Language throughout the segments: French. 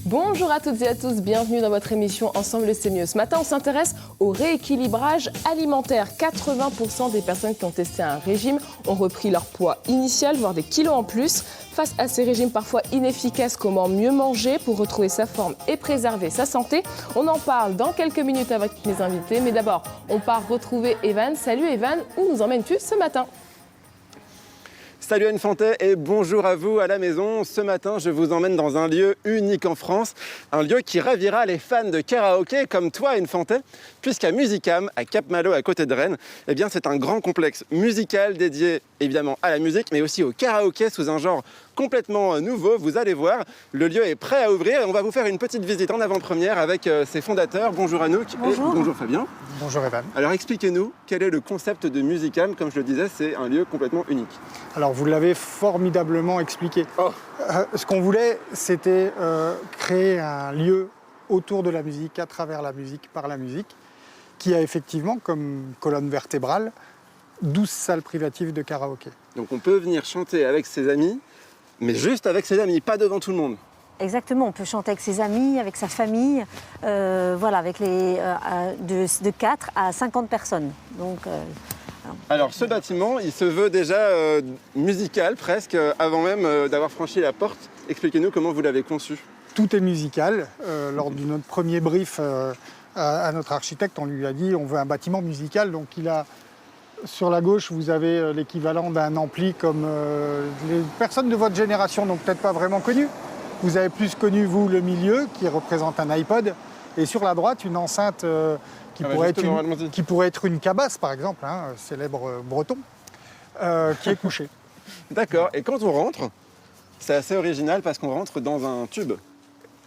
Bonjour à toutes et à tous, bienvenue dans votre émission Ensemble c'est mieux. Ce matin, on s'intéresse au rééquilibrage alimentaire. 80% des personnes qui ont testé un régime ont repris leur poids initial, voire des kilos en plus. Face à ces régimes parfois inefficaces, comment mieux manger pour retrouver sa forme et préserver sa santé? On en parle dans quelques minutes avec mes invités. Mais d'abord, on part retrouver Evan. Salut Evan, où nous emmènes-tu ce matin? Salut Anne Fantet et bonjour à vous à la maison. Ce matin, je vous emmène dans un lieu unique en France, un lieu qui ravira les fans de karaoké comme toi Anne Fantet, puisqu'à Musicam, à Cap-Malo, à côté de Rennes, eh bien, c'est un grand complexe musical dédié évidemment à la musique, mais aussi au karaoké sous un genre complètement nouveau. Vous allez voir, le lieu est prêt à ouvrir et on va vous faire une petite visite en avant-première avec ses fondateurs. Bonjour Anouk. Bonjour. Et bonjour Fabien. Bonjour Evan. Alors expliquez-nous, quel est le concept de Musicam? Comme je le disais, c'est un lieu complètement unique. Alors vous l'avez formidablement expliqué. Oh. Ce qu'on voulait, c'était créer un lieu autour de la musique, à travers la musique, par la musique, qui a effectivement comme colonne vertébrale 12 salles privatives de karaoké. Donc on peut venir chanter avec ses amis, mais juste avec ses amis, pas devant tout le monde. Exactement, on peut chanter avec ses amis, avec sa famille, voilà, avec de 4 à 50 personnes. Donc, alors ce bâtiment, il se veut déjà musical presque, avant même d'avoir franchi la porte. Expliquez-nous comment vous l'avez conçu. Tout est musical. Lors de notre premier brief à notre architecte, on lui a dit on veut un bâtiment musical. Donc il a, sur la gauche, vous avez l'équivalent d'un ampli comme les personnes de votre génération n'ont peut-être pas vraiment connu. Vous avez plus connu, vous, le milieu, qui représente un iPod. Et sur la droite, une enceinte qui pourrait être une cabasse, par exemple, célèbre breton, qui est couchée. D'accord. Et quand on rentre, c'est assez original parce qu'on rentre dans un tube.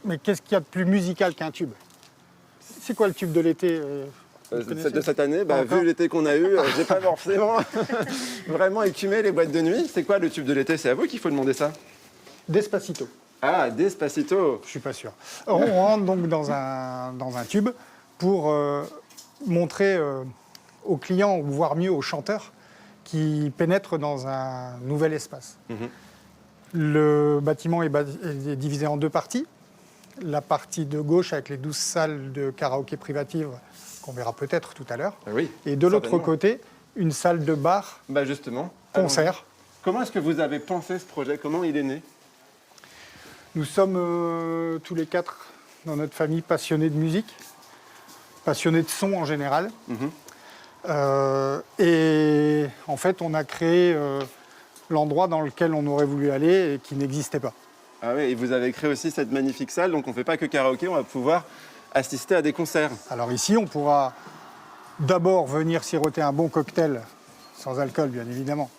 Mais qu'est-ce qu'il y a de plus musical qu'un tube? C'est quoi le tube de l'été De cette année, vu l'été qu'on a eu, j'ai pas forcément vraiment écumé les boîtes de nuit. C'est quoi le tube de l'été? C'est à vous qu'il faut demander ça. Despacito. Ah, Despacito. Je suis pas sûr. On rentre donc dans un tube pour montrer aux clients, ou voire mieux aux chanteurs, qui pénètrent dans un nouvel espace. Le bâtiment est divisé en deux parties. La partie de gauche avec les 12 salles de karaoké privatives, qu'on verra peut-être tout à l'heure. Oui, et de l'autre côté, une salle de bar, justement, concert. Comment est-ce que vous avez pensé ce projet? Comment il est né? Nous sommes tous les quatre dans notre famille passionnés de musique, passionnés de son en général. Et en fait, on a créé l'endroit dans lequel on aurait voulu aller et qui n'existait pas. Ah oui, et vous avez créé aussi cette magnifique salle, donc on ne fait pas que karaoké, on va pouvoir assister à des concerts. Alors ici, on pourra d'abord venir siroter un bon cocktail, sans alcool bien évidemment.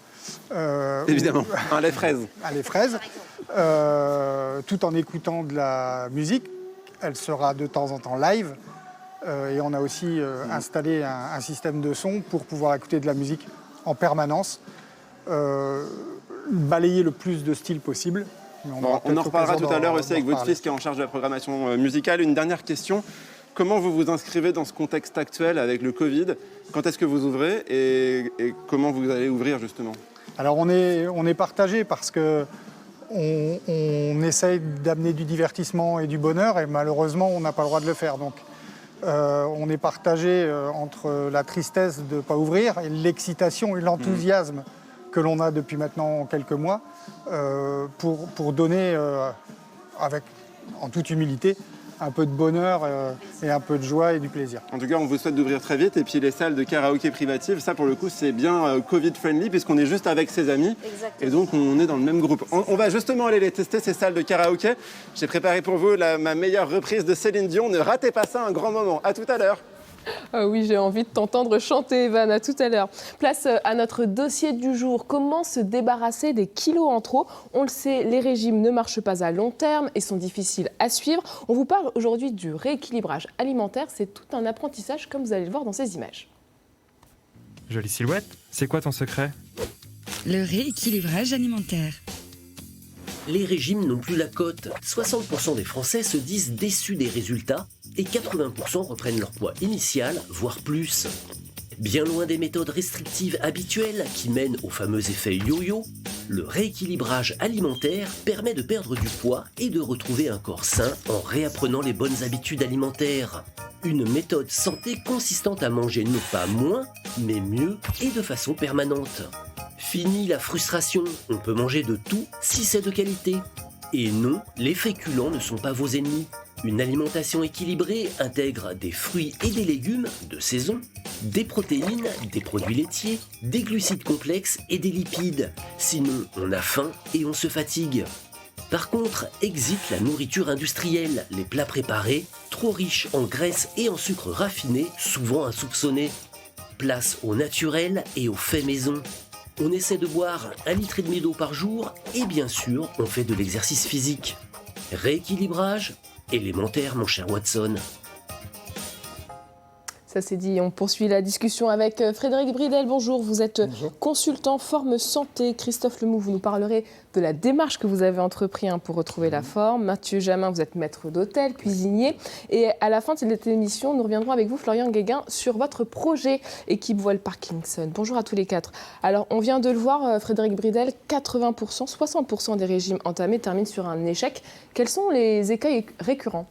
Évidemment, un lait fraise. Un lait fraise, tout en écoutant de la musique. Elle sera de temps en temps live. Et on a aussi installé un système de son pour pouvoir écouter de la musique en permanence. Balayer le plus de styles possible. On en reparlera tout à l'heure aussi avec votre fils qui est en charge de la programmation musicale. Une dernière question. Comment vous vous inscrivez dans ce contexte actuel avec le Covid? Quand est-ce que vous ouvrez et comment vous allez ouvrir justement? Alors on est partagé parce que on essaye d'amener du divertissement et du bonheur et malheureusement on n'a pas le droit de le faire. Donc on est partagé entre la tristesse de ne pas ouvrir et l'excitation et l'enthousiasme que l'on a depuis maintenant quelques mois pour donner en toute humilité un peu de bonheur et un peu de joie et du plaisir. En tout cas, on vous souhaite d'ouvrir très vite. Et puis les salles de karaoké privatives, ça pour le coup, c'est bien Covid-friendly puisqu'on est juste avec ses amis. Exactement. Et donc, on est dans le même groupe. On va justement aller les tester, ces salles de karaoké. J'ai préparé pour vous ma meilleure reprise de Céline Dion. Ne ratez pas ça, un grand moment. À tout à l'heure. Ah oui, j'ai envie de t'entendre chanter, Evan. À tout à l'heure. Place à notre dossier du jour. Comment se débarrasser des kilos en trop? On le sait, les régimes ne marchent pas à long terme et sont difficiles à suivre. On vous parle aujourd'hui du rééquilibrage alimentaire. C'est tout un apprentissage, comme vous allez le voir dans ces images. Jolie silhouette. C'est quoi ton secret? Le rééquilibrage alimentaire. les régimes n'ont plus la cote. 60% des Français se disent déçus des résultats et 80% reprennent leur poids initial, voire plus. Bien loin des méthodes restrictives habituelles qui mènent au fameux effet yo-yo, le rééquilibrage alimentaire permet de perdre du poids et de retrouver un corps sain en réapprenant les bonnes habitudes alimentaires. Une méthode santé consistant à manger non pas moins, mais mieux et de façon permanente. Fini la frustration, on peut manger de tout si c'est de qualité. Et non, les féculents ne sont pas vos ennemis. Une alimentation équilibrée intègre des fruits et des légumes de saison, des protéines, des produits laitiers, des glucides complexes et des lipides. Sinon, on a faim et on se fatigue. Par contre, exit la nourriture industrielle, les plats préparés, trop riches en graisses et en sucre raffiné, souvent insoupçonnés. Place au naturel et au fait maison. On essaie de boire 1,5 litre d'eau par jour et bien sûr, on fait de l'exercice physique. Rééquilibrage élémentaire, mon cher Watson. Ça c'est dit, on poursuit la discussion avec Frédéric Bridel. Bonjour, vous êtes consultant forme santé. Christophe Lemou, vous nous parlerez de la démarche que vous avez entreprise pour retrouver la forme. Mathieu Jamin, vous êtes maître d'hôtel, cuisinier. Et à la fin de cette émission, nous reviendrons avec vous, Florian Guéguin, sur votre projet Équipe Voile Parkinson. Bonjour à tous les quatre. Alors, on vient de le voir, Frédéric Bridel, 80%, 60% des régimes entamés terminent sur un échec. Quels sont les écueils récurrents ?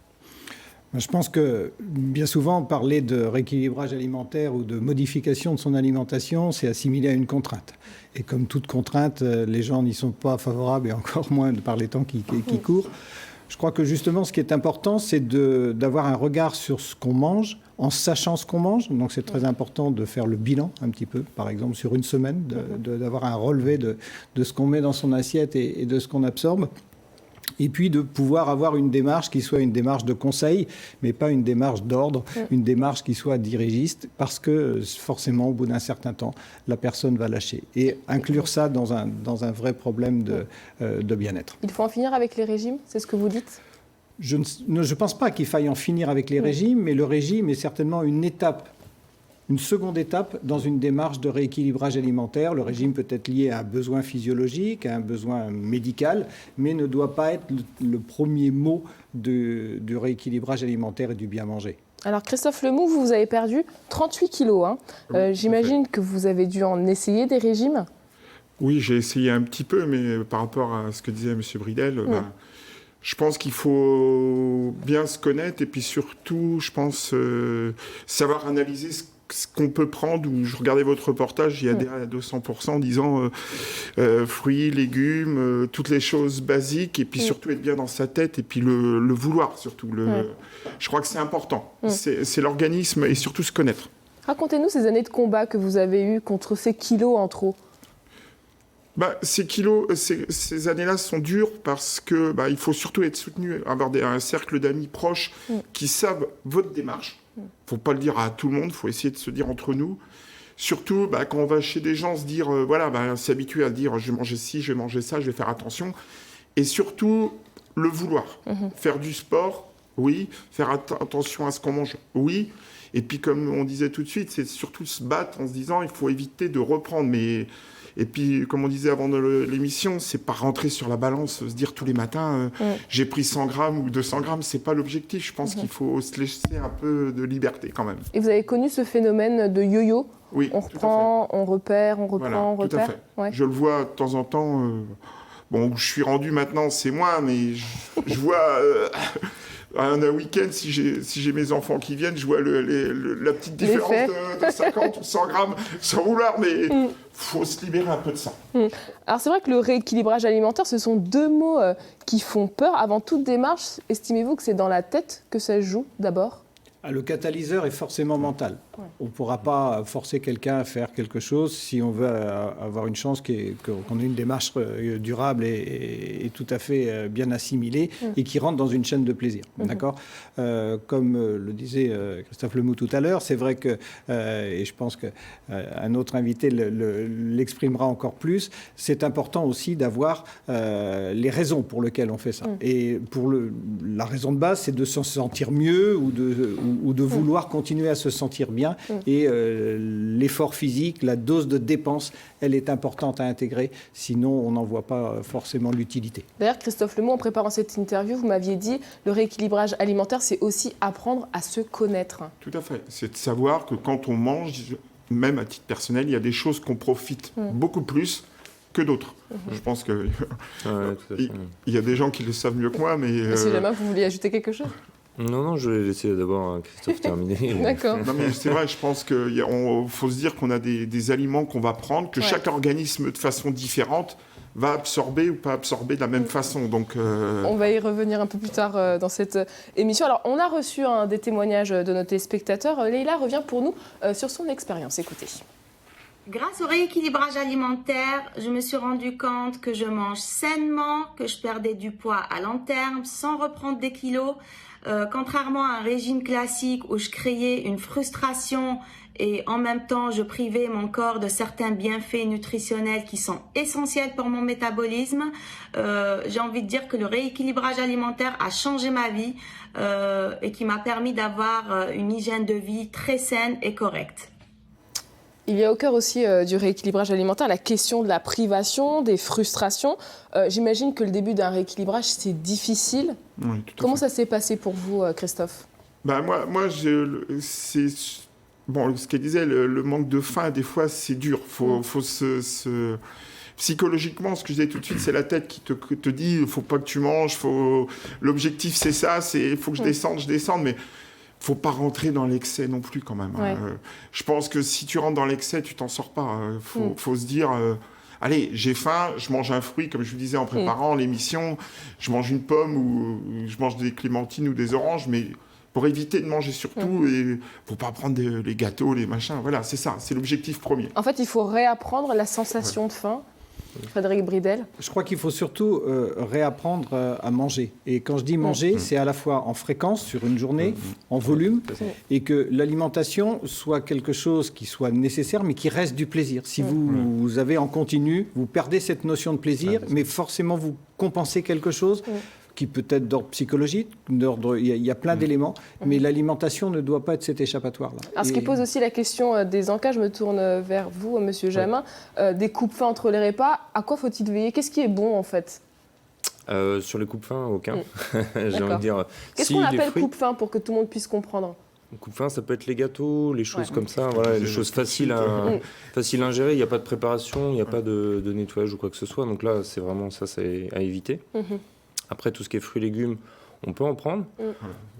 Je pense que bien souvent, parler de rééquilibrage alimentaire ou de modification de son alimentation, c'est assimilé à une contrainte. Et comme toute contrainte, les gens n'y sont pas favorables, et encore moins par les temps qui courent. Je crois que justement, ce qui est important, c'est d'avoir un regard sur ce qu'on mange, en sachant ce qu'on mange. Donc c'est très important de faire le bilan un petit peu, par exemple sur une semaine, d'avoir un relevé de ce qu'on met dans son assiette et de ce qu'on absorbe. Et puis de pouvoir avoir une démarche qui soit une démarche de conseil, mais pas une démarche d'ordre, une démarche qui soit dirigiste, parce que forcément, au bout d'un certain temps, la personne va lâcher. Et inclure ça dans un vrai problème de bien-être. Il faut en finir avec les régimes, c'est ce que vous dites ? Je ne pense pas qu'il faille en finir avec les régimes, mais le régime est certainement une étape. Une seconde étape dans une démarche de rééquilibrage alimentaire. Le régime peut être lié à un besoin physiologique, à un besoin médical, mais ne doit pas être le premier mot du rééquilibrage alimentaire et du bien manger. Alors Christophe Lemou, vous avez perdu 38 kilos. J'imagine que vous avez dû en essayer des régimes ? Oui, j'ai essayé un petit peu, mais par rapport à ce que disait M. Bridel, je pense qu'il faut bien se connaître et puis surtout, je pense, savoir analyser ce qu'on peut prendre. Où je regardais votre reportage, il y a à 200% en disant fruits, légumes, toutes les choses basiques, et puis surtout être bien dans sa tête, et puis le vouloir surtout. Je crois que c'est important. C'est l'organisme et surtout se connaître. Racontez-nous ces années de combat que vous avez eues contre ces kilos en trop. Ces kilos, ces années-là sont dures parce que il faut surtout être soutenu, avoir un cercle d'amis proches qui savent votre démarche. Il ne faut pas le dire à tout le monde, il faut essayer de se dire entre nous. Surtout, quand on va chez des gens, se dire, s'habituer à dire, je vais manger ci, je vais manger ça, je vais faire attention. Et surtout, le vouloir. Faire du sport, oui. Faire attention à ce qu'on mange, oui. Et puis, comme on disait tout de suite, c'est surtout se battre en se disant, il faut éviter de reprendre. Et puis, comme on disait avant l'émission, c'est pas rentrer sur la balance, se dire tous les matins, j'ai pris 100 grammes ou 200 grammes, c'est pas l'objectif. Je pense qu'il faut se laisser un peu de liberté quand même. Et vous avez connu ce phénomène de yo-yo ? Oui, on reprend, on repère, on reprend, on repère. Tout à fait. Ouais. Je le vois de temps en temps. Où je suis rendu maintenant, c'est moins, mais je vois... un week-end, si j'ai mes enfants qui viennent, je vois la petite différence de 50 ou 100 grammes sans vouloir, mais il faut se libérer un peu de ça. Alors c'est vrai que le rééquilibrage alimentaire, ce sont deux mots qui font peur. Avant toute démarche, estimez-vous que c'est dans la tête que ça se joue d'abord ? Le catalyseur est forcément mental. On ne pourra pas forcer quelqu'un à faire quelque chose si on veut avoir une chance qu'on ait une démarche durable et tout à fait bien assimilée et qui rentre dans une chaîne de plaisir. D'accord ? Comme le disait Christophe Lemou tout à l'heure, c'est vrai que, et je pense qu'un autre invité l'exprimera encore plus, c'est important aussi d'avoir les raisons pour lesquelles on fait ça. Et la raison de base, c'est de se sentir mieux ou ou de vouloir continuer à se sentir bien. Et l'effort physique, la dose de dépense, elle est importante à intégrer. Sinon, on n'en voit pas forcément l'utilité. D'ailleurs, Christophe Lemont, en préparant cette interview, vous m'aviez dit le rééquilibrage alimentaire, c'est aussi apprendre à se connaître. Tout à fait. C'est de savoir que quand on mange, même à titre personnel, il y a des choses qu'on profite beaucoup plus que d'autres. Je pense qu'il y a des gens qui le savent mieux que moi, mais... Monsieur Jamin, vous vouliez ajouter quelque chose ? Non, je vais laisser d'abord Christophe terminer. D'accord. Non, mais c'est vrai, je pense qu'il faut se dire qu'on a des aliments qu'on va prendre, que chaque organisme, de façon différente, va absorber ou pas absorber de la même façon. Donc, On va y revenir un peu plus tard dans cette émission. Alors, on a reçu des témoignages de nos téléspectateurs. Leïla revient pour nous sur son expérience. Écoutez. Grâce au rééquilibrage alimentaire, je me suis rendu compte que je mange sainement, que je perdais du poids à long terme sans reprendre des kilos. Contrairement à un régime classique où je créais une frustration et en même temps je privais mon corps de certains bienfaits nutritionnels qui sont essentiels pour mon métabolisme, j'ai envie de dire que le rééquilibrage alimentaire a changé ma vie et qui m'a permis d'avoir une hygiène de vie très saine et correcte. Il y a au cœur aussi du rééquilibrage alimentaire la question de la privation, des frustrations. J'imagine que le début d'un rééquilibrage, c'est difficile. Oui, tout à Comment fait. ça s'est passé pour vous, Christophe ? Moi c'est... Bon, ce qu'elle disait, le manque de faim, des fois, c'est dur. Faut Psychologiquement, ce que je disais tout de suite, c'est la tête qui te dit « il ne faut pas que tu manges, l'objectif, c'est ça, il faut que je descende. » Mais il ne faut pas rentrer dans l'excès non plus, quand même. Ouais. Je pense que si tu rentres dans l'excès, tu t'en sors pas. Faut se dire... allez, j'ai faim, je mange un fruit, comme je vous disais en préparant l'émission, je mange une pomme ou je mange des clémentines ou des oranges, mais pour éviter de manger surtout, et faut pas prendre les gâteaux, les machins. Voilà, c'est ça, c'est l'objectif premier. En fait, il faut réapprendre la sensation de faim. Frédéric Bridel. Je crois qu'il faut surtout réapprendre à manger. Et quand je dis manger, c'est à la fois en fréquence sur une journée, en volume, et que l'alimentation soit quelque chose qui soit nécessaire, mais qui reste du plaisir. Si vous avez en continu, vous perdez cette notion de plaisir, mais forcément vous compensez quelque chose qui peut être d'ordre psychologique, il y a plein d'éléments, mais l'alimentation ne doit pas être cet échappatoire-là. Alors, ce qui pose aussi la question des encas, je me tourne vers vous, Monsieur Jamin, des coupes-faim entre les repas, à quoi faut-il veiller ? Qu'est-ce qui est bon, en fait ? Sur les coupes-faim, aucun. J'ai envie de dire... Qu'est-ce qu'on appelle coupe-faim pour que tout le monde puisse comprendre ? Coupe-faim, ça peut être les gâteaux, les choses comme ça, voilà, les choses faciles à ingérer. Il n'y a pas de préparation, il n'y a pas de nettoyage ou quoi que ce soit. Donc là, c'est vraiment ça, c'est à éviter. Après, tout ce qui est fruits et légumes, on peut en prendre.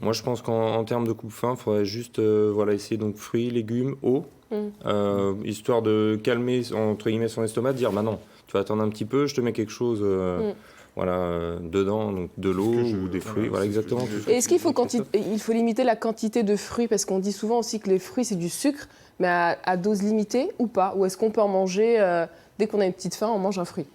Moi, je pense qu'en termes de coupe-faim, il faudrait juste essayer donc fruits, légumes, eau, histoire de calmer entre guillemets son estomac, de dire bah non, tu vas attendre un petit peu, je te mets quelque chose dedans, donc de l'eau ou des fruits, voilà exactement. Et est-ce qu'il faut il faut limiter la quantité de fruits, parce qu'on dit souvent aussi que les fruits c'est du sucre, mais à dose limitée ou pas ? Ou est-ce qu'on peut en manger dès qu'on a une petite faim, on mange un fruit ?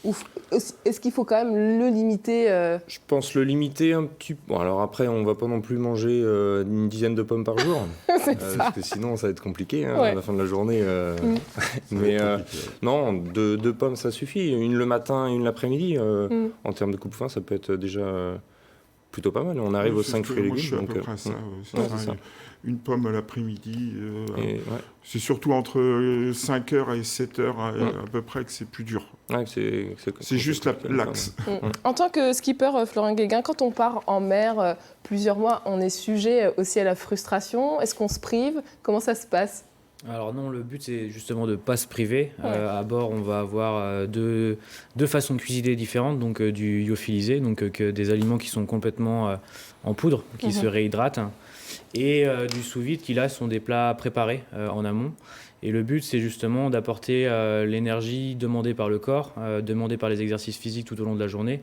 Ou est-ce qu'il faut quand même le limiter Je pense le limiter un petit peu. Bon, alors après, on ne va pas non plus manger une dizaine de pommes par jour. Parce que sinon, ça va être compliqué à la fin de la journée. Mais non, deux pommes, ça suffit. Une le matin et une l'après-midi. En termes de coupe-faim, ça peut être déjà plutôt pas mal. On arrive aux 5 fruits et légumes. Je suis à peu près ça. C'est ça. Une pomme à l'après-midi. C'est surtout entre 5h et 7h à peu près que c'est plus dur. C'est juste l'axe. En tant que skipper, Florent Guéguin, quand on part en mer plusieurs mois, on est sujet aussi à la frustration. Est-ce qu'on se prive ? Comment ça se passe ? Alors non, le but c'est justement de ne pas se priver. À bord, on va avoir deux façons de cuisiner différentes, donc du lyophilisé, donc des aliments qui sont complètement en poudre, qui se réhydratent, et du sous-vide qui là sont des plats préparés en amont. Et le but c'est justement d'apporter l'énergie demandée par le corps, demandée par les exercices physiques tout au long de la journée,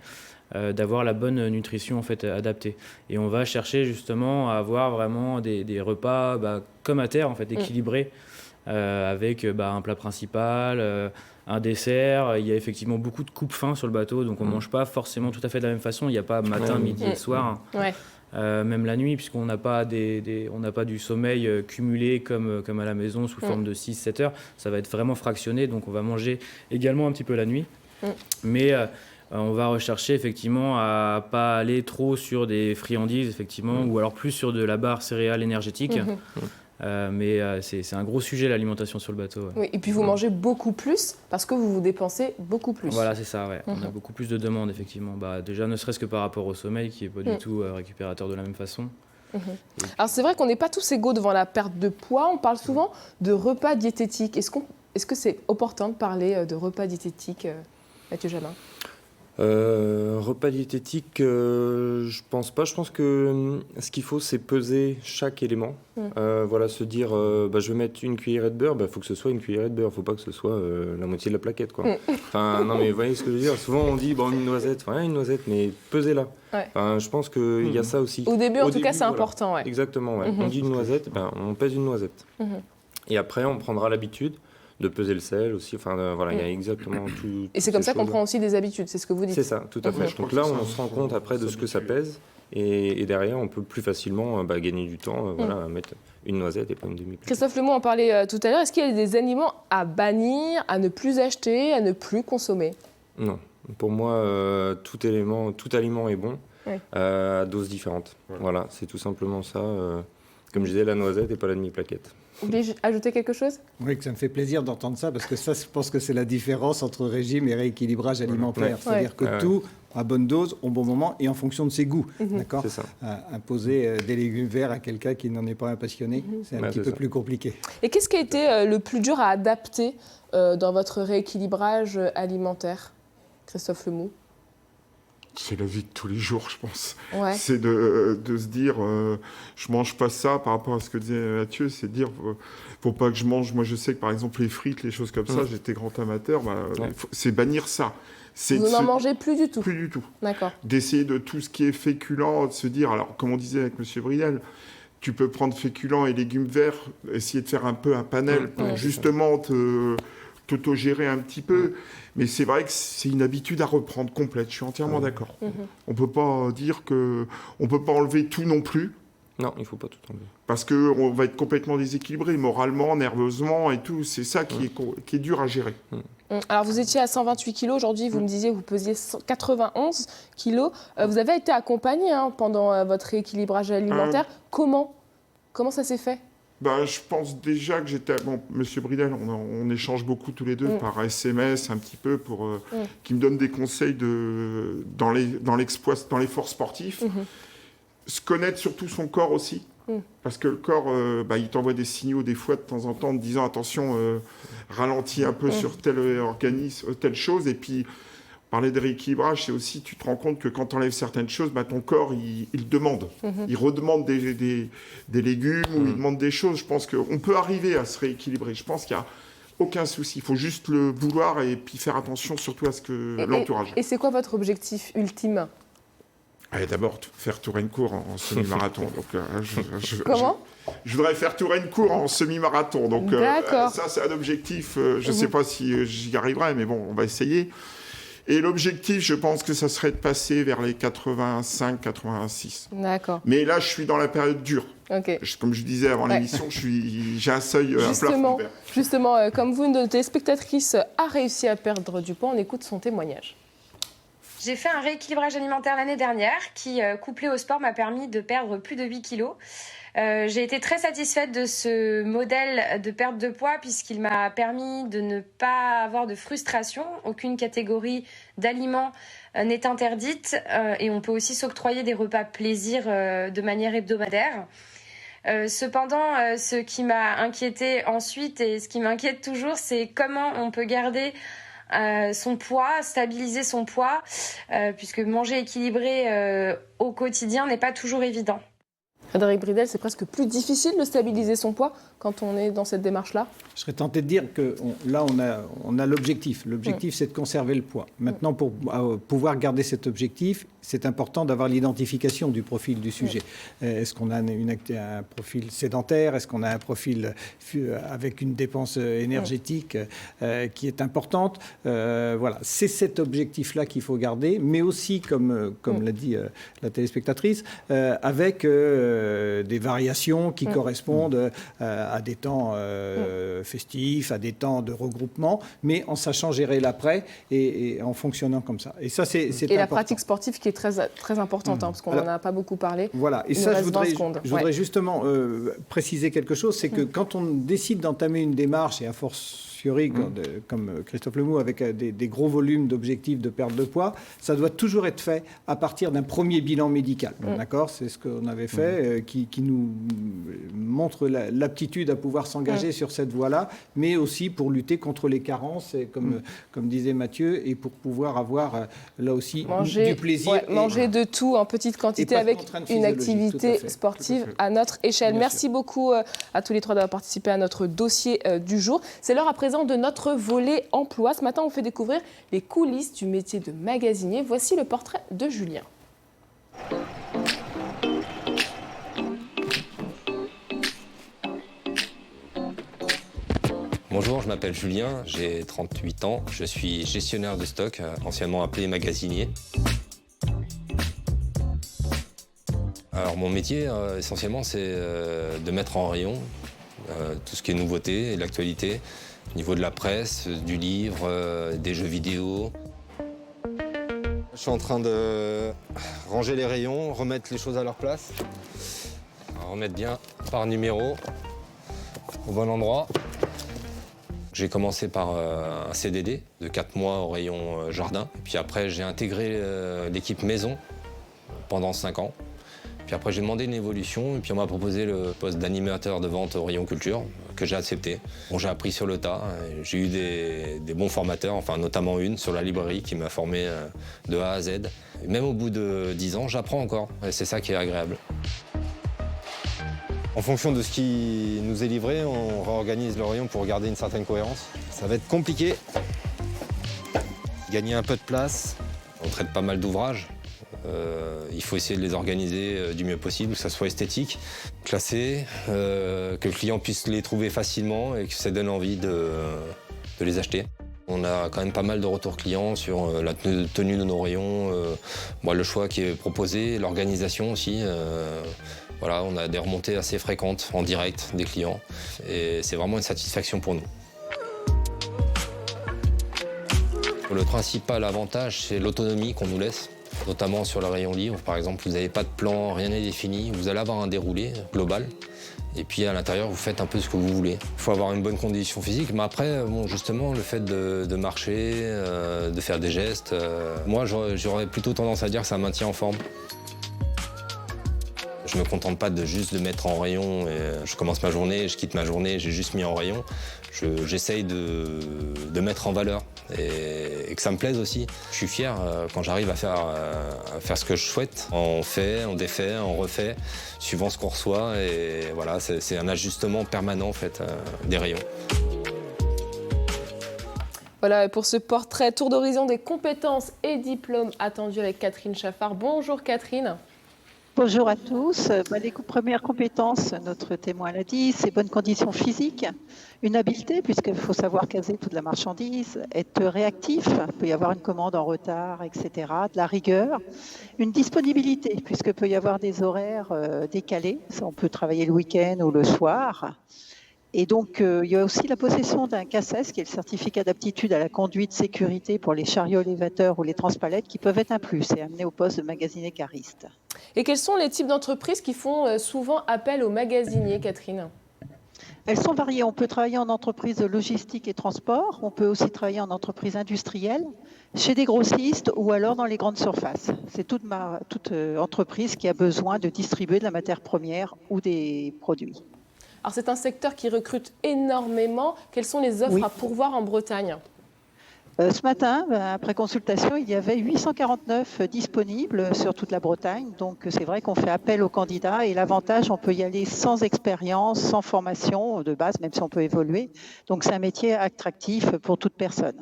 d'avoir la bonne nutrition en fait adaptée. Et on va chercher justement à avoir vraiment des repas comme à terre en fait, équilibrés, avec un plat principal, un dessert. Il y a effectivement beaucoup de coupes-faim sur le bateau, donc on ne mange pas forcément tout à fait de la même façon. Il n'y a pas matin, midi et soir. Même la nuit, puisqu'on n'a pas, on n'a pas du sommeil cumulé comme à la maison sous forme de 6-7 heures. Ça va être vraiment fractionné, donc on va manger également un petit peu la nuit. Mais on va rechercher effectivement à pas aller trop sur des friandises, effectivement, ou alors plus sur de la barre céréales énergétique. Mais c'est un gros sujet, l'alimentation sur le bateau. Ouais. Oui, et puis vous mangez beaucoup plus parce que vous vous dépensez beaucoup plus. Voilà, c'est ça, ouais. On a beaucoup plus de demandes, effectivement. Déjà, ne serait-ce que par rapport au sommeil, qui n'est pas du tout récupérateur de la même façon. Alors c'est vrai qu'on n'est pas tous égaux devant la perte de poids. On parle souvent de repas diététiques. Est-ce que c'est opportun de parler de repas diététiques, Mathieu Jamin ? Repas diététique, je pense pas. Je pense que ce qu'il faut, c'est peser chaque élément. Voilà, se dire, je vais mettre une cuillerée de beurre, faut que ce soit une cuillerée de beurre. Faut pas que ce soit la moitié de la plaquette, quoi. Enfin, non, mais vous voyez ce que je veux dire. Souvent, on dit, une noisette, mais pesez-la. Ouais. Enfin, je pense qu'il y a ça aussi. Au début, en tout cas, c'est important. Ouais. Exactement. Ouais. On dit une noisette, on pèse une noisette. Et après, on prendra l'habitude de peser le sel aussi, il y a exactement tout. Et c'est comme ça qu'on prend aussi des habitudes, c'est ce que vous dites. C'est ça, tout à fait. Donc là, on se rend compte après de ce que ça pèse, et derrière, on peut plus facilement gagner du temps, à mettre une noisette et pas une demi-plaquette. Christophe Lemont en parlait tout à l'heure, est-ce qu'il y a des aliments à bannir, à ne plus acheter, à ne plus consommer ? Non, pour moi, tout aliment est bon, à doses différentes. Voilà, c'est tout simplement ça. Comme je disais, la noisette et pas la demi-plaquette. Vous voulez ajouter quelque chose ? Oui, que ça me fait plaisir d'entendre ça, parce que ça, je pense que c'est la différence entre régime et rééquilibrage alimentaire. C'est-à-dire que tout, à bonne dose, au bon moment, et en fonction de ses goûts. D'accord ? C'est ça. Imposer des légumes verts à quelqu'un qui n'en est pas un passionné, c'est un petit peu plus compliqué. Et qu'est-ce qui a été le plus dur à adapter dans votre rééquilibrage alimentaire, Christophe Lemont ? C'est la vie de tous les jours, je pense. Ouais. C'est de se dire, je mange pas ça par rapport à ce que disait Mathieu, c'est de dire, faut pas que je mange. Moi, je sais que par exemple, les frites, les choses comme ça, j'étais grand amateur, c'est bannir ça. Vous n'en mangez plus du tout ? Plus du tout. D'accord. D'essayer de tout ce qui est féculent, de se dire, alors, comme on disait avec M. Bridel, tu peux prendre féculents et légumes verts, essayer de faire un peu un panel pour justement t'auto-gérer un petit peu. Mais c'est vrai que c'est une habitude à reprendre complète. Je suis entièrement d'accord. On ne peut pas dire que... On ne peut pas enlever tout non plus. Non, il ne faut pas tout enlever. Parce qu'on va être complètement déséquilibré, moralement, nerveusement et tout. C'est ça qui est dur à gérer. Alors, vous étiez à 128 kilos. Aujourd'hui, vous me disiez que vous pesiez 91 kilos. Vous avez été accompagné pendant votre rééquilibrage alimentaire. Comment ça s'est fait ? Je pense déjà que j'étais... Bon, Monsieur Bridel, on échange beaucoup tous les deux par SMS, un petit peu, pour qui me donne des conseils dans l'effort sportif. Se connaître surtout son corps aussi. Parce que le corps, il t'envoie des signaux des fois de temps en temps, en te disant attention, ralentis un peu sur tel organisme, telle chose. Et puis, parler de rééquilibrage, c'est aussi, tu te rends compte que quand tu enlèves certaines choses, ton corps, il demande. Il redemande des légumes ou il demande des choses. Je pense qu'on peut arriver à se rééquilibrer. Je pense qu'il n'y a aucun souci. Il faut juste le vouloir et puis faire attention surtout à ce que l'entourage. Et c'est quoi votre objectif ultime ? D'abord, faire Touraine-Court en semi-marathon. Comment ? Je voudrais faire Touraine-Court en semi-marathon. Donc, ça, c'est un objectif. Je ne sais pas si j'y arriverai, mais bon, on va essayer. Et l'objectif, je pense que ça serait de passer vers les 85, 86. D'accord. Mais là, je suis dans la période dure. Okay. Comme je disais avant l'émission, j'ai un seuil, un plafond vert. Justement, comme vous, une de nos téléspectatrices a réussi à perdre du poids. On écoute son témoignage. J'ai fait un rééquilibrage alimentaire l'année dernière qui, couplé au sport, m'a permis de perdre plus de 8 kilos. J'ai été très satisfaite de ce modèle de perte de poids puisqu'il m'a permis de ne pas avoir de frustration. Aucune catégorie d'aliments n'est interdite et on peut aussi s'octroyer des repas plaisir de manière hebdomadaire. Cependant, ce qui m'a inquiété ensuite et ce qui m'inquiète toujours, c'est comment on peut garder son poids, stabiliser son poids, puisque manger équilibré au quotidien n'est pas toujours évident. Frédéric Bridel, c'est presque plus difficile de stabiliser son poids quand on est dans cette démarche-là ? Je serais tenté de dire que là, on a l'objectif. L'objectif, c'est de conserver le poids. Maintenant, pour pouvoir garder cet objectif, c'est important d'avoir l'identification du profil du sujet. Est-ce qu'on a un profil sédentaire ? Est-ce qu'on a un profil avec une dépense énergétique qui est importante ? Voilà, c'est cet objectif-là qu'il faut garder, mais aussi, comme l'a dit la téléspectatrice, avec des variations qui correspondent à des temps festifs, à des temps de regroupement, mais en sachant gérer l'après et en fonctionnant comme ça. Et ça, c'est important. La pratique sportive qui est très importante, parce qu'on n'en a pas beaucoup parlé. Voilà, et ça, je voudrais justement préciser quelque chose, c'est que quand on décide d'entamer une démarche, et à force comme Christophe Lemou, avec des gros volumes d'objectifs de perte de poids, ça doit toujours être fait à partir d'un premier bilan médical. D'accord ? C'est ce qu'on avait fait, qui nous montre l'aptitude à pouvoir s'engager sur cette voie-là, mais aussi pour lutter contre les carences, et comme disait Mathieu, et pour pouvoir avoir là aussi du plaisir. Manger de tout en petite quantité avec une activité sportive à notre échelle. Merci beaucoup à tous les trois d'avoir participé à notre dossier du jour. C'est l'heure à présent de notre volet emploi. Ce matin, on fait découvrir les coulisses du métier de magasinier. Voici le portrait de Julien. Bonjour, je m'appelle Julien, j'ai 38 ans, je suis gestionnaire de stock, anciennement appelé magasinier. Alors mon métier, essentiellement, c'est de mettre en rayon tout ce qui est nouveauté et l'actualité, au niveau de la presse, du livre, des jeux vidéo. Je suis en train de ranger les rayons, remettre les choses à leur place. Remettre bien par numéro, au bon endroit. J'ai commencé par un CDD de 4 mois au rayon jardin. Et puis après, j'ai intégré l'équipe maison pendant 5 ans. Puis après, j'ai demandé une évolution et puis on m'a proposé le poste d'animateur de vente au rayon culture que j'ai accepté. Bon, j'ai appris sur le tas. J'ai eu des bons formateurs, enfin notamment une sur la librairie qui m'a formé de A à Z. Et même au bout de 10 ans, j'apprends encore. Et c'est ça qui est agréable. En fonction de ce qui nous est livré, on réorganise le rayon pour garder une certaine cohérence. Ça va être compliqué. Gagner un peu de place. On traite pas mal d'ouvrages. Il faut essayer de les organiser du mieux possible, que ça soit esthétique, classé, que le client puisse les trouver facilement et que ça donne envie de les acheter. On a quand même pas mal de retours clients sur la tenue de nos rayons, le choix qui est proposé, l'organisation aussi. Voilà, on a des remontées assez fréquentes en direct des clients et c'est vraiment une satisfaction pour nous. Le principal avantage, c'est l'autonomie qu'on nous laisse, notamment sur le rayon livre. Par exemple, vous n'avez pas de plan, rien n'est défini, vous allez avoir un déroulé global. Et puis à l'intérieur, vous faites un peu ce que vous voulez. Il faut avoir une bonne condition physique, mais après, justement, le fait de marcher, de faire des gestes, moi j'aurais plutôt tendance à dire que ça maintient en forme. Je ne me contente pas de juste de mettre en rayon, et je commence ma journée, je quitte ma journée, j'ai juste mis en rayon. J'essaye de mettre en valeur et que ça me plaise aussi. Je suis fier quand j'arrive à faire ce que je souhaite. On fait, on défait, on refait, suivant ce qu'on reçoit. Et voilà, c'est un ajustement permanent en fait, des rayons. Voilà pour ce portrait tour d'horizon des compétences et diplômes attendus avec Catherine Chaffard. Bonjour Catherine. Bonjour à tous. Les premières compétences, notre témoin l'a dit, c'est bonnes conditions physiques, une habileté puisqu'il faut savoir caser toute la marchandise, être réactif, il peut y avoir une commande en retard, etc., de la rigueur, une disponibilité puisqu'il peut y avoir des horaires décalés, ça, on peut travailler le week-end ou le soir. Et donc, il y a aussi la possession d'un CACES, qui est le certificat d'aptitude à la conduite sécurité pour les chariots élévateurs ou les transpalettes, qui peuvent être un plus et amener au poste de magasinier cariste. Et quels sont les types d'entreprises qui font souvent appel aux magasiniers, Catherine ? Elles sont variées. On peut travailler en entreprise de logistique et transport. On peut aussi travailler en entreprise industrielle, chez des grossistes ou alors dans les grandes surfaces. C'est toute entreprise qui a besoin de distribuer de la matière première ou des produits. Alors c'est un secteur qui recrute énormément. Quelles sont les offres à pourvoir en Bretagne ? Ce matin, après consultation, il y avait 849 disponibles sur toute la Bretagne. Donc c'est vrai qu'on fait appel aux candidats et l'avantage, on peut y aller sans expérience, sans formation de base, même si on peut évoluer. Donc c'est un métier attractif pour toute personne.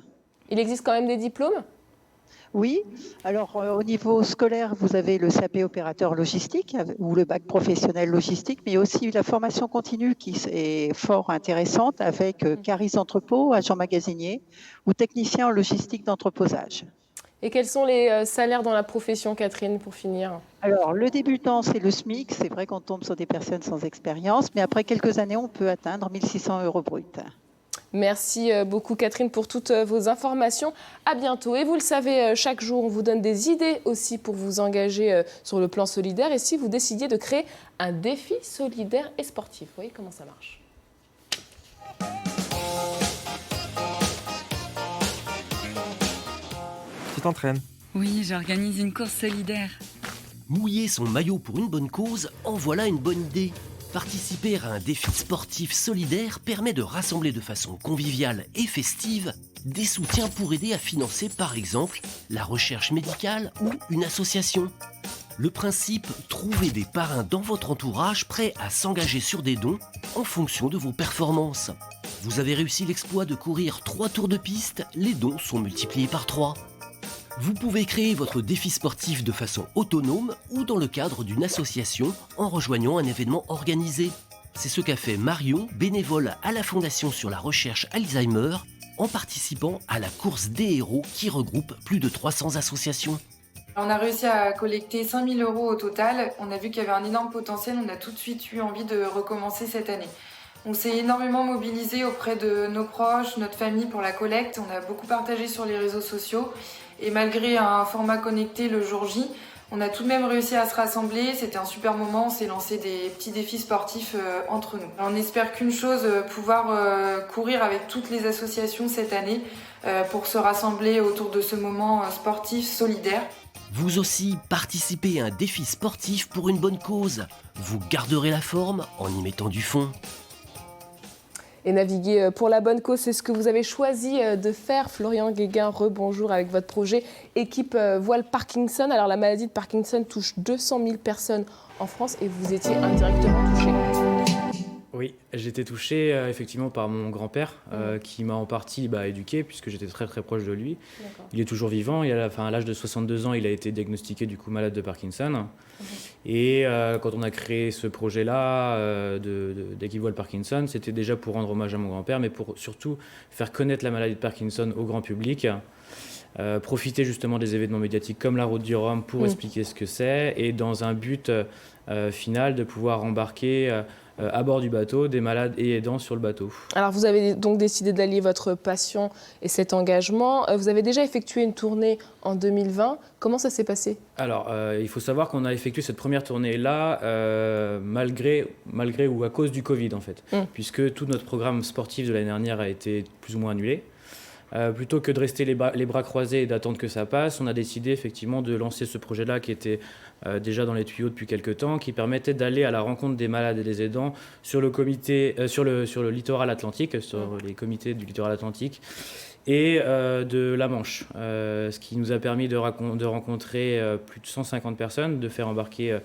Il existe quand même des diplômes ? Oui, alors au niveau scolaire, vous avez le CAP opérateur logistique ou le bac professionnel logistique, mais aussi la formation continue qui est fort intéressante avec cariste d'entrepôt, agent magasinier ou technicien en logistique d'entreposage. Et quels sont les salaires dans la profession, Catherine, pour finir? Alors, le débutant, c'est le SMIC. C'est vrai qu'on tombe sur des personnes sans expérience, mais après quelques années, on peut atteindre 1 600 € brut. Merci beaucoup, Catherine, pour toutes vos informations. À bientôt. Et vous le savez, chaque jour, on vous donne des idées aussi pour vous engager sur le plan solidaire. Et si vous décidiez de créer un défi solidaire et sportif, vous voyez comment ça marche. Tu t'entraînes? Oui, j'organise une course solidaire. Mouiller son maillot pour une bonne cause, en voilà une bonne idée. Participer à un défi sportif solidaire permet de rassembler de façon conviviale et festive des soutiens pour aider à financer par exemple la recherche médicale ou une association. Le principe, trouver des parrains dans votre entourage prêts à s'engager sur des dons en fonction de vos performances. Vous avez réussi l'exploit de courir 3 tours de piste, les dons sont multipliés par 3. Vous pouvez créer votre défi sportif de façon autonome ou dans le cadre d'une association en rejoignant un événement organisé. C'est ce qu'a fait Marion, bénévole à la Fondation sur la recherche Alzheimer, en participant à la course des héros qui regroupe plus de 300 associations. On a réussi à collecter 5 000 € au total. On a vu qu'il y avait un énorme potentiel. On a tout de suite eu envie de recommencer cette année. On s'est énormément mobilisé auprès de nos proches, notre famille pour la collecte. On a beaucoup partagé sur les réseaux sociaux. Et malgré un format connecté le jour J, on a tout de même réussi à se rassembler. C'était un super moment. On s'est lancé des petits défis sportifs entre nous. On espère qu'une chose, pouvoir courir avec toutes les associations cette année pour se rassembler autour de ce moment sportif solidaire. Vous aussi, participez à un défi sportif pour une bonne cause. Vous garderez la forme en y mettant du fond. Et naviguer pour la bonne cause, c'est ce que vous avez choisi de faire. Florian Guéguin, rebonjour avec votre projet Équipe Voile Parkinson. Alors la maladie de Parkinson touche 200 000 personnes en France et vous étiez indirectement touché. Oui, j'ai été touché effectivement par mon grand-père qui m'a en partie éduqué puisque j'étais très très proche de lui. Il est toujours vivant, à l'âge de 62 ans, il a été diagnostiqué du coup malade de Parkinson. Et quand on a créé ce projet-là d'Équipe Voile Parkinson, c'était déjà pour rendre hommage à mon grand-père, mais pour surtout faire connaître la maladie de Parkinson au grand public. Profiter justement des événements médiatiques comme la Route du Rhum pour expliquer ce que c'est et dans un but final de pouvoir embarquer à bord du bateau des malades et aidants sur le bateau. Alors vous avez donc décidé d'allier votre passion et cet engagement. Vous avez déjà effectué une tournée en 2020. Comment ça s'est passé? Alors il faut savoir qu'on a effectué cette première tournée-là malgré ou à cause du Covid en fait, puisque tout notre programme sportif de l'année dernière a été plus ou moins annulé. Plutôt que de rester les bras croisés et d'attendre que ça passe, on a décidé effectivement de lancer ce projet-là qui était déjà dans les tuyaux depuis quelques temps, qui permettait d'aller à la rencontre des malades et des aidants sur le littoral atlantique, sur les comités du littoral atlantique et de la Manche, ce qui nous a permis de rencontrer plus de 150 personnes, de faire embarquer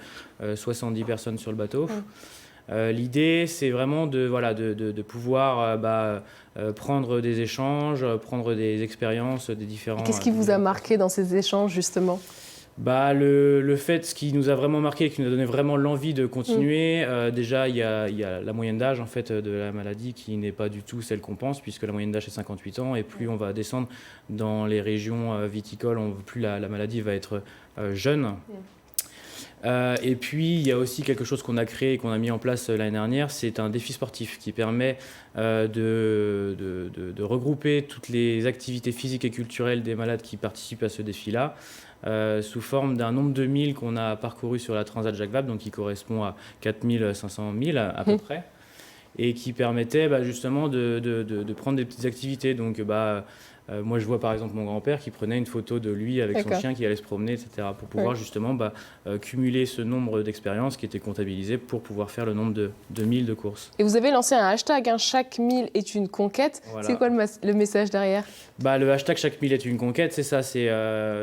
70 personnes sur le bateau. L'idée, c'est vraiment de pouvoir prendre des échanges, prendre des expériences, des différents... Qu'est-ce qui vous a marqué dans ces échanges, justement ? Le fait, ce qui nous a vraiment marqué et qui nous a donné vraiment l'envie de continuer, déjà, il y a la moyenne d'âge en fait, de la maladie qui n'est pas du tout celle qu'on pense, puisque la moyenne d'âge est 58 ans, et plus on va descendre dans les régions viticoles, plus la maladie va être jeune. Et puis, il y a aussi quelque chose qu'on a créé et qu'on a mis en place l'année dernière, c'est un défi sportif qui permet de regrouper toutes les activités physiques et culturelles des malades qui participent à ce défi-là sous forme d'un nombre de milles qu'on a parcouru sur la Transat Jacques Vabre, donc qui correspond à 4500 milles à peu près, et qui permettait justement de prendre des petites activités. Donc, moi, je vois par exemple mon grand-père qui prenait une photo de lui avec son chien qui allait se promener, etc., pour pouvoir justement cumuler ce nombre d'expériences qui étaient comptabilisées pour pouvoir faire le nombre de milles de courses. Et vous avez lancé un hashtag, chaque mille est une conquête. Voilà. C'est quoi le message derrière ? Le hashtag chaque mille est une conquête, c'est ça. C'est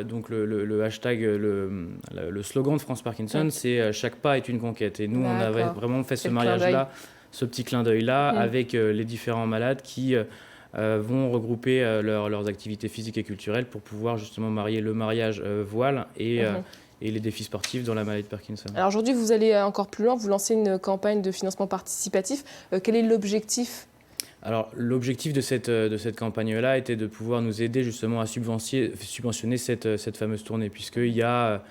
donc le hashtag, le slogan de France Parkinson, c'est chaque pas est une conquête. Et nous, on avait vraiment fait ce mariage-là, ce petit clin d'œil-là, avec les différents malades qui vont regrouper leurs activités physiques et culturelles pour pouvoir justement marier le mariage voile et les défis sportifs dans la maladie de Parkinson. Alors aujourd'hui, vous allez encore plus loin, vous lancez une campagne de financement participatif. Quel est l'objectif ? Alors, l'objectif de cette campagne-là était de pouvoir nous aider justement à subventionner cette fameuse tournée, puisqu'il y a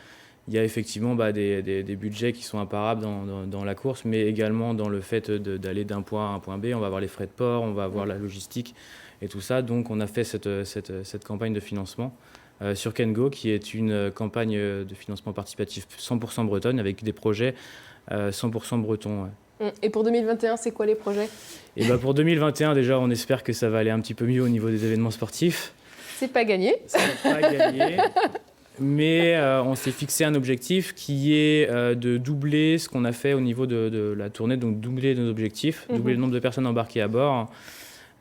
effectivement des budgets qui sont imparables dans la course, mais également dans le fait d'aller d'un point à un point B. On va avoir les frais de port, on va avoir la logistique et tout ça. Donc, on a fait cette campagne de financement sur Kengo, qui est une campagne de financement participatif 100% bretonne, avec des projets 100% bretons. Ouais. Et pour 2021, c'est quoi les projets? Et pour 2021, déjà, on espère que ça va aller un petit peu mieux au niveau des événements sportifs. C'est pas gagné. C'est pas gagné. Mais on s'est fixé un objectif qui est de doubler ce qu'on a fait au niveau de la tournée, donc doubler nos objectifs, doubler le nombre de personnes embarquées à bord.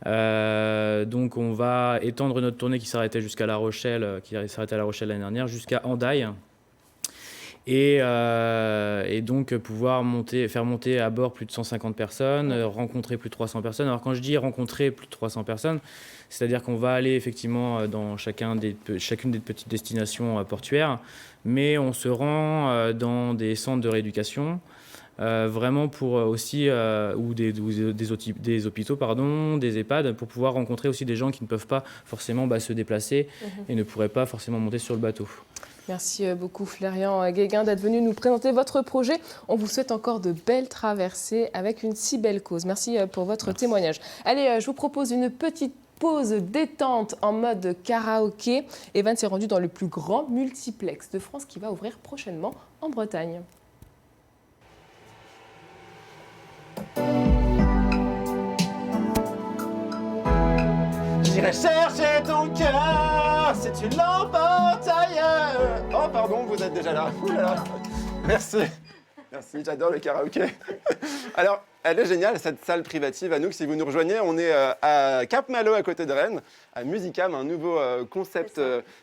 Donc on va étendre notre tournée qui s'arrêtait jusqu'à La Rochelle, qui s'arrêtait à La Rochelle l'année dernière, jusqu'à Hendaye. Et donc pouvoir faire monter à bord plus de 150 personnes, rencontrer plus de 300 personnes. Alors quand je dis rencontrer plus de 300 personnes, c'est-à-dire qu'on va aller effectivement dans chacune des petites destinations portuaires, mais on se rend dans des centres de rééducation, vraiment pour aussi, ou des hôpitaux, des EHPAD, pour pouvoir rencontrer aussi des gens qui ne peuvent pas forcément se déplacer et ne pourraient pas forcément monter sur le bateau. Merci beaucoup Florian Guéguin d'être venu nous présenter votre projet. On vous souhaite encore de belles traversées avec une si belle cause. Merci pour votre témoignage. Allez, je vous propose une petite pause détente en mode karaoké. Evan s'est rendu dans le plus grand multiplex de France qui va ouvrir prochainement en Bretagne. J'irai chercher ton cœur si tu l'emportes ailleurs. Oh pardon, vous êtes déjà là. Ouh là là. Merci. Merci, j'adore le karaoké. Alors, elle est géniale cette salle privative. Anouk, si vous nous rejoignez, on est à Cap-Malo à côté de Rennes, à Musicam, un nouveau concept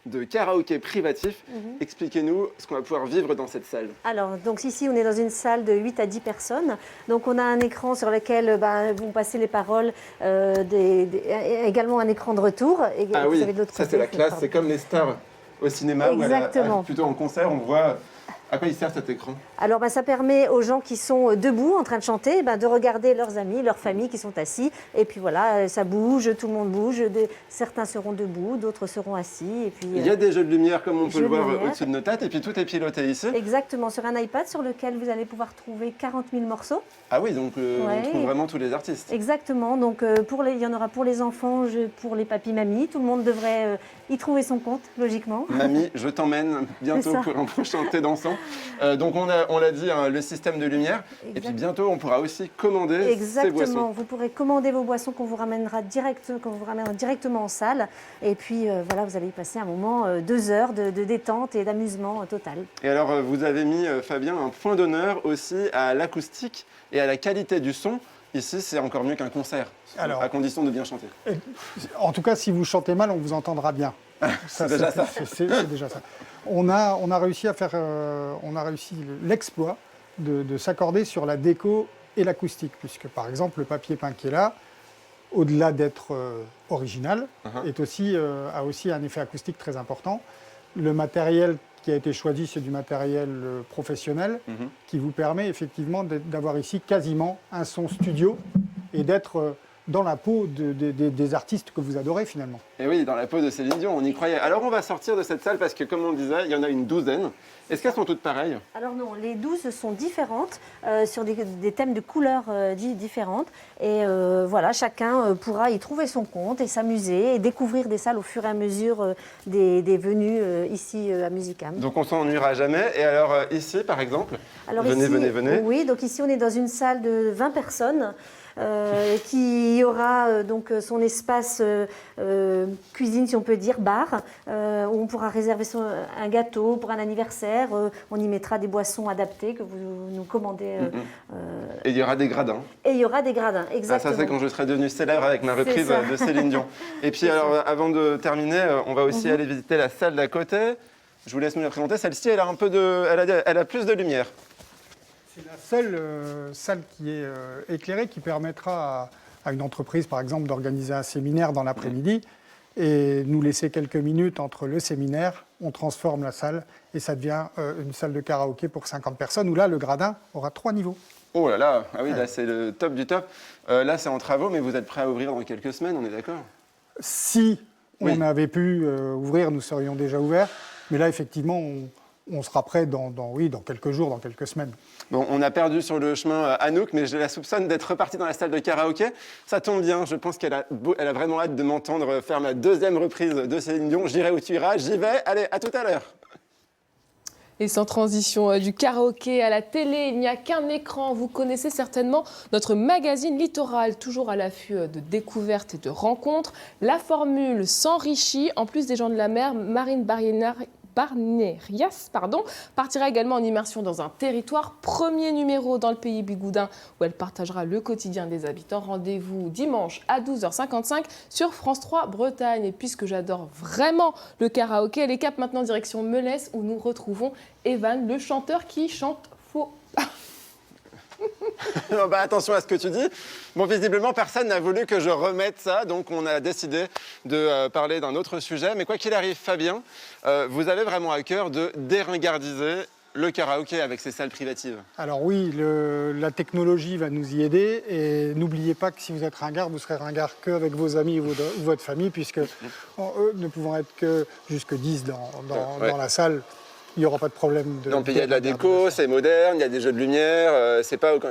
de karaoké privatif. Expliquez-nous ce qu'on va pouvoir vivre dans cette salle. Alors, donc ici, on est dans une salle de 8 à 10 personnes. Donc, on a un écran sur lequel vont passer les paroles, également un écran de retour. Et Ah oui, de ça c'est la classe, c'est comme les stars au cinéma. Exactement. Où plutôt en concert, on voit... À quoi il sert cet écran? Alors, ça permet aux gens qui sont debout en train de chanter de regarder leurs amis, leurs familles qui sont assis. Et puis voilà, ça bouge, tout le monde bouge. Certains seront debout, d'autres seront assis. Et puis, il y a des jeux de lumière comme on peut le voir au-dessus de nos têtes. Et puis tout est piloté ici. Exactement, sur un iPad sur lequel vous allez pouvoir trouver 40 000 morceaux. Ah oui, donc on trouve vraiment tous les artistes. Exactement, donc il y en aura pour les enfants, pour les papis-mamies. Tout le monde devrait y trouver son compte, logiquement. Mamie, je t'emmène bientôt pour un prochain thé dansant. Donc on l'a dit, hein, le système de lumière. Exactement. Et puis bientôt, on pourra aussi commander ces boissons. Vous pourrez commander vos boissons qu'on vous ramènera directement en salle. Et puis voilà, vous allez y passer un moment, 2 heures de détente et d'amusement total. Et alors, vous avez mis, Fabien, un point d'honneur aussi à l'acoustique et à la qualité du son. Ici, c'est encore mieux qu'un concert, à condition de bien chanter. En tout cas, si vous chantez mal, on vous entendra bien. C'est déjà ça. C'est déjà ça. On a réussi l'exploit de s'accorder sur la déco et l'acoustique, puisque par exemple le papier peint qui est là, au-delà d'être original, a aussi un effet acoustique très important. Le matériel qui a été choisi, c'est du matériel professionnel qui vous permet effectivement d'avoir ici quasiment un son studio et d'être dans la peau des artistes que vous adorez finalement. Et oui, dans la peau de Céline Dion, on y croyait. Alors on va sortir de cette salle parce que comme on disait, il y en a une douzaine. Est-ce qu'elles sont toutes pareilles? Alors non, les 12 sont différentes, sur des thèmes de couleurs différentes. Et voilà, chacun pourra y trouver son compte et s'amuser et découvrir des salles au fur et à mesure des venues ici à Musicam. Donc on s'ennuiera jamais. Et alors ici par exemple, venez. Oui, donc ici on est dans une salle de 20 personnes. Qui aura donc son espace cuisine, si on peut dire, bar, où on pourra réserver un gâteau pour un anniversaire. On y mettra des boissons adaptées que vous nous commandez. Et il y aura des gradins. Et il y aura des gradins, exactement. Ah, ça, c'est quand je serai devenue célèbre avec ma reprise de Céline Dion. Et puis, alors, avant de terminer, on va aussi aller visiter la salle d'à côté. Je vous laisse nous la présenter. Celle-ci, elle a plus de lumière. C'est la seule salle qui est éclairée, qui permettra à une entreprise, par exemple, d'organiser un séminaire dans l'après-midi et nous laisser quelques minutes entre le séminaire. On transforme la salle et ça devient une salle de karaoké pour 50 personnes, où là, le gradin aura 3 niveaux. Oh là là, ah oui, là c'est le top du top. Là c'est en travaux, mais vous êtes prêt à ouvrir dans quelques semaines, on est d'accord? Si on avait pu ouvrir, nous serions déjà ouverts. Mais là, effectivement, on sera prêt dans quelques jours, dans quelques semaines. Bon, on a perdu sur le chemin Anouk, mais je la soupçonne d'être repartie dans la salle de karaoké. Ça tombe bien, je pense qu'elle a vraiment hâte de m'entendre faire ma deuxième reprise de Céline Dion. J'irai où tu iras, j'y vais. Allez, à tout à l'heure. Et sans transition du karaoké à la télé, il n'y a qu'un écran. Vous connaissez certainement notre magazine Littoral, toujours à l'affût de découvertes et de rencontres. La formule s'enrichit. En plus des gens de la mer, Marine Barnerias partira également en immersion dans un territoire. Premier numéro dans le pays bigoudin où elle partagera le quotidien des habitants. Rendez-vous dimanche à 12h55 sur France 3 Bretagne. Et puisque j'adore vraiment le karaoké, les caps maintenant direction Melesse où nous retrouvons Evan, le chanteur qui chante faux. Attention à ce que tu dis. Bon, visiblement, personne n'a voulu que je remette ça, donc on a décidé de parler d'un autre sujet. Mais quoi qu'il arrive, Fabien, vous avez vraiment à cœur de déringardiser le karaoké avec ses salles privatives. Alors oui, la technologie va nous y aider. Et n'oubliez pas que si vous êtes ringard, vous serez ringard qu'avec vos amis ou votre famille, puisque eux ne pouvant être que jusque 10 dans la salle, il n'y aura pas de problème. Donc il y a de la déco, c'est moderne, il y a des jeux de lumière,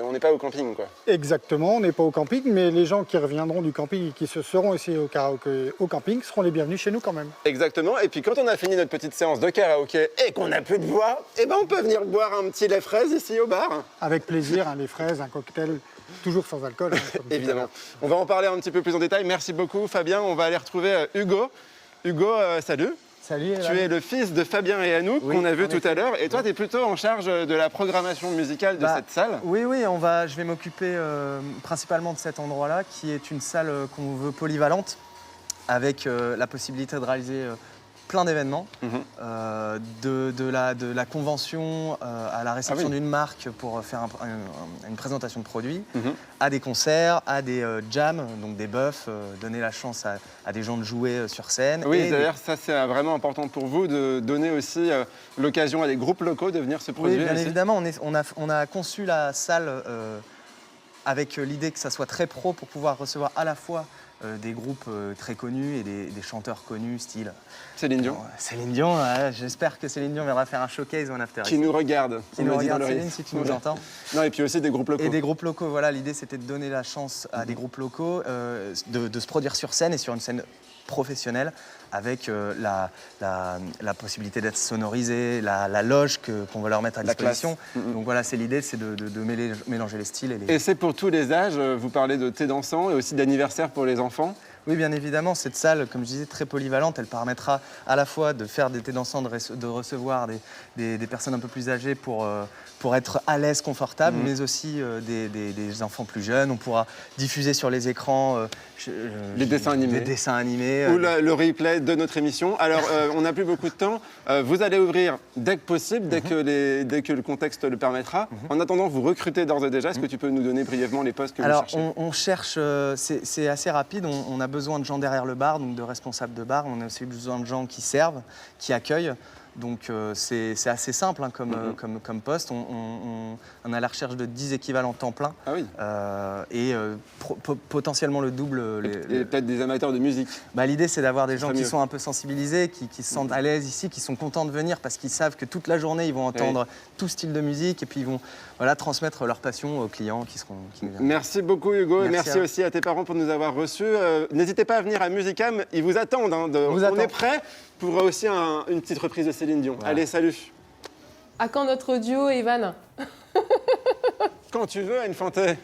on n'est pas au camping, quoi. Exactement, on n'est pas au camping, mais les gens qui reviendront du camping et qui se seront essayés au karaoké au camping seront les bienvenus chez nous quand même. Exactement, et puis quand on a fini notre petite séance de karaoké et qu'on n'a plus de voix, on peut venir boire un petit lait fraise ici au bar. Avec plaisir, un lait fraise, un cocktail, toujours sans alcool. Évidemment. On va en parler un petit peu plus en détail. Merci beaucoup Fabien, on va aller retrouver Hugo. Hugo, salut. Salut, tu es le fils de Fabien et Anouk qu'on a vu tout à l'heure. Et toi, tu es plutôt en charge de la programmation musicale de cette salle. Oui, je vais m'occuper principalement de cet endroit-là, qui est une salle qu'on veut polyvalente, avec la possibilité de réaliser plein d'événements, de la convention à la réception d'une marque pour faire une présentation de produits, à des concerts, à des jams, donc des buffs, donner la chance à des gens de jouer sur scène. Oui, d'ailleurs, ça c'est vraiment important pour vous, de donner aussi l'occasion à des groupes locaux de venir se produire. Oui, bien évidemment, on a conçu la salle avec l'idée que ça soit très pro pour pouvoir recevoir à la fois des groupes très connus et des chanteurs connus, style Céline Dion. Céline Dion, j'espère que Céline Dion viendra faire un showcase ou un after. Qui nous regarde. Qui nous regarde, Céline, si tu nous entends. Non, et puis aussi des groupes locaux. Et des groupes locaux, voilà, l'idée c'était de donner la chance à des groupes locaux de se produire sur scène et sur une scène professionnelle avec la possibilité d'être sonorisé, la loge qu'on va leur mettre à disposition. Donc voilà, c'est l'idée, c'est de mélanger les styles. Et c'est pour tous les âges, vous parlez de thé dansant et aussi d'anniversaire pour les enfants. Oui, bien évidemment, cette salle, comme je disais, très polyvalente, elle permettra à la fois de faire des thés dansants, de recevoir des personnes un peu plus âgées pour être à l'aise, confortable, mais aussi des enfants plus jeunes. On pourra diffuser sur les écrans les dessins animés. Ou le replay de notre émission. Alors, on n'a plus beaucoup de temps. Vous allez ouvrir dès que possible, dès que le contexte le permettra. En attendant, vous recrutez d'ores et déjà. Est-ce que tu peux nous donner brièvement les postes que vous cherchez? Alors, on cherche, c'est assez rapide. On a besoin de gens derrière le bar, donc de responsables de bar. On a aussi besoin de gens qui servent, qui accueillent. Donc c'est assez simple comme poste. On a la recherche de 10 équivalents temps plein. Ah oui. Et potentiellement le double. Et peut-être des amateurs de musique. L'idée, c'est d'avoir des gens qui sont un peu sensibilisés, qui se sentent à l'aise ici, qui sont contents de venir parce qu'ils savent que toute la journée, ils vont entendre tout style de musique et puis ils vont transmettre leur passion aux clients qui nous viennent. Merci beaucoup Hugo. Merci aussi à tes parents pour nous avoir reçus. N'hésitez pas à venir à Musicam, ils vous attendent. On est prêts pour aussi une petite reprise de Céline Dion. Voilà. Allez, salut. À quand notre duo, Evan? Quand tu veux, Anne Fantet.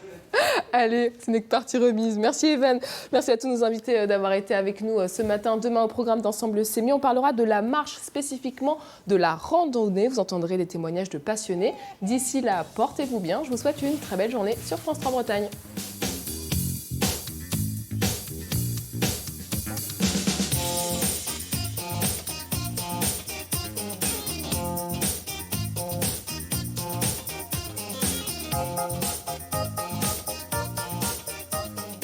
Allez, ce n'est que partie remise. Merci Evan. Merci à tous nos invités d'avoir été avec nous ce matin. Demain, au programme d'Ensemble C'est mieux, on parlera de la marche, spécifiquement de la randonnée. Vous entendrez des témoignages de passionnés. D'ici là, portez-vous bien. Je vous souhaite une très belle journée sur France 3 Bretagne.